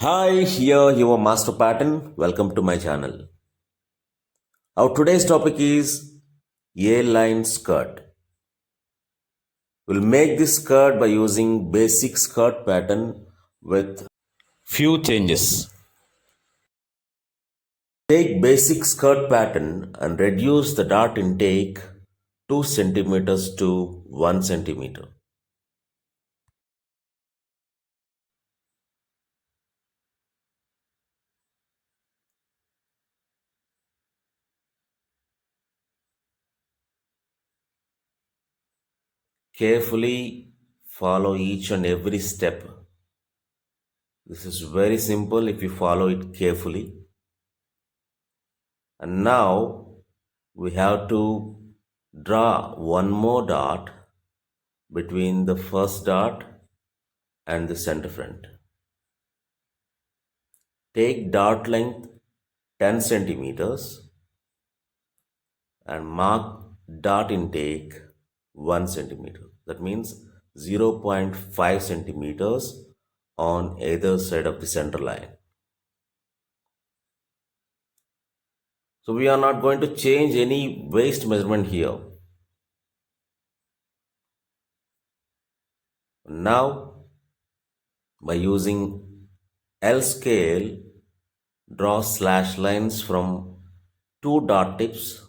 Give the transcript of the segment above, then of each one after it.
Hi, here your master pattern. Welcome to my channel. Our today's topic is A-line skirt. We'll make this skirt by using basic skirt pattern with few changes. Take basic skirt pattern and reduce the dart intake 2 centimeters to 1 centimeter. Carefully follow each and every step. This is very simple if you follow it carefully. And now we have to draw one more dot between the first dot and the center front. Take dot length 10 centimeters and mark dot intake 1 centimeter. That means 0.5 centimeters on either side of the center line. So we are not going to change any waist measurement here. Now, by using L scale, draw slash lines from two dot tips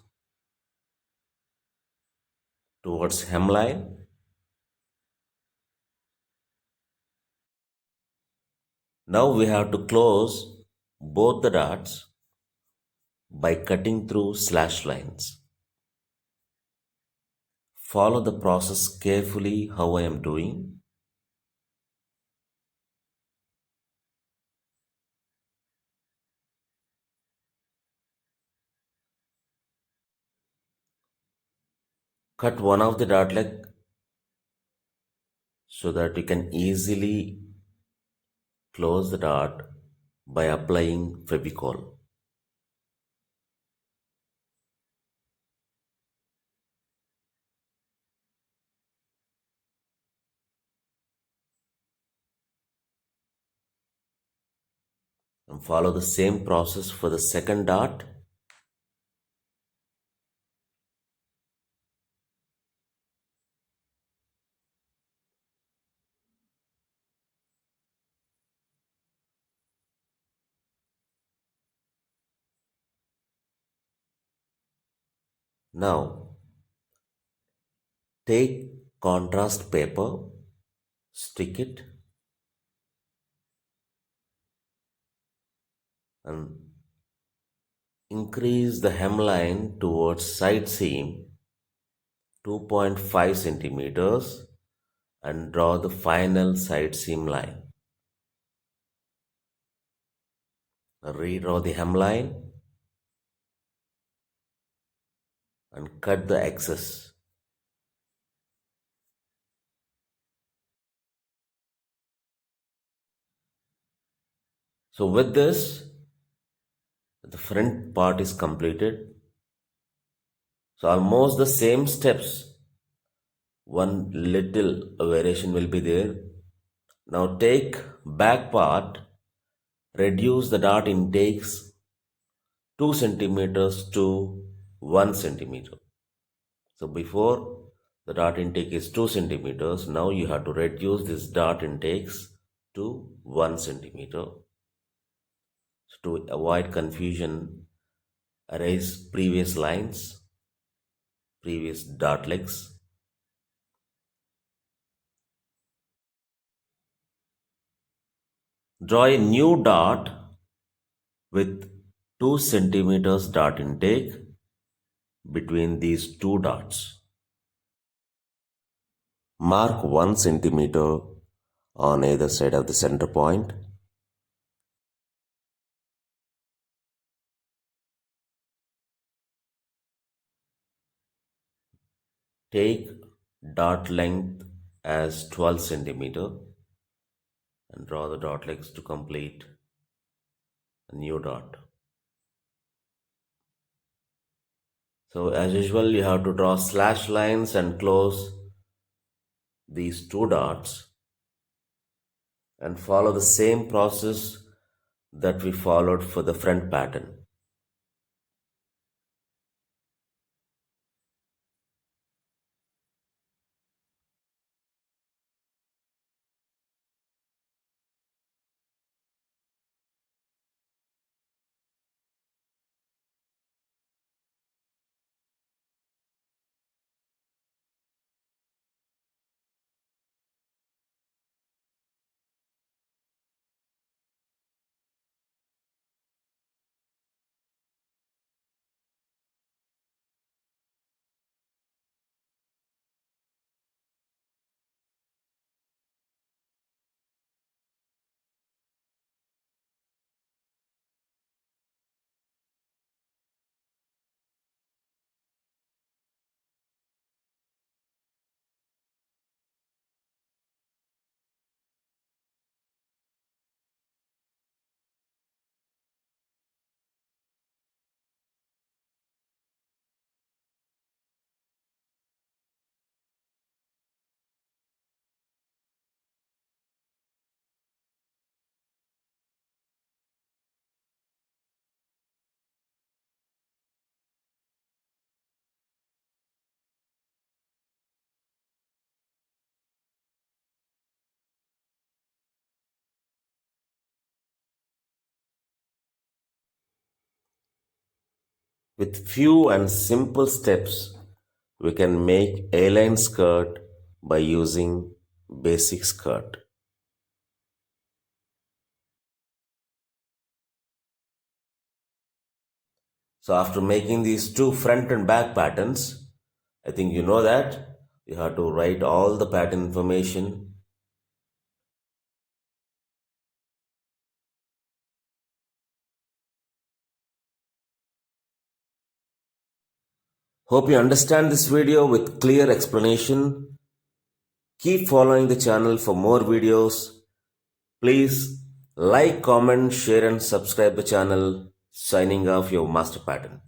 towards hemline. Now we have to close both the dots by cutting through slash lines. Follow the process carefully how I am doing. Cut one of the dot leg so that you can easily close the dot by applying Fevicol. And follow the same process for the second dot. Now take contrast paper, stick it, and increase the hemline towards side seam 2.5 centimeters and draw the final side seam line. Redraw the hemline and cut the excess. So with this, the front part is completed. So almost the same steps. One little variation will be there. Now take back part, reduce the dart intakes 2 centimeters to 1 centimeter. So before the dart intake is 2 centimeters, now you have to reduce this dart intakes to 1 centimeter. So to avoid confusion, erase previous lines, previous dart legs. Draw a new dot with 2 centimeters dart intake between these two dots. Mark 1 centimeter on either side of the center point. Take dot length as 12 centimeter and draw the dot legs to complete a new dot. So as usual, you have to draw slash lines and close these two dots and follow the same process that we followed for the front pattern. With few and simple steps, we can make A-line skirt by using basic skirt. So after making these two front and back patterns, I think you know that you have to write all the pattern information. Hope you understand this video with clear explanation. Keep following the channel for more videos. Please like, comment, share and subscribe the channel. Signing off, your master pattern.